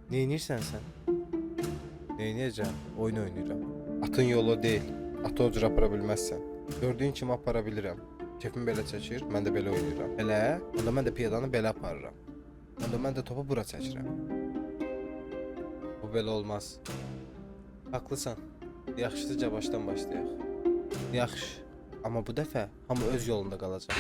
Neynirsən sən? Neynəyəcəm? Oyun oynayıram. Atın yolu değil. Atı o cür apara bilməzsən. Gördüyün kimi apara bilirəm. Kefim belə çəkir, mən də belə oynayıram. Elə? Onda mən də piyadanı belə aparıram. Onda mən də topu bura çəkirəm. Bu belə olmaz. Haqlısan. Yaxşıca başdan başlayaq. Yaxşı. Amma bu dəfə hamı öz yolunda qalacaq.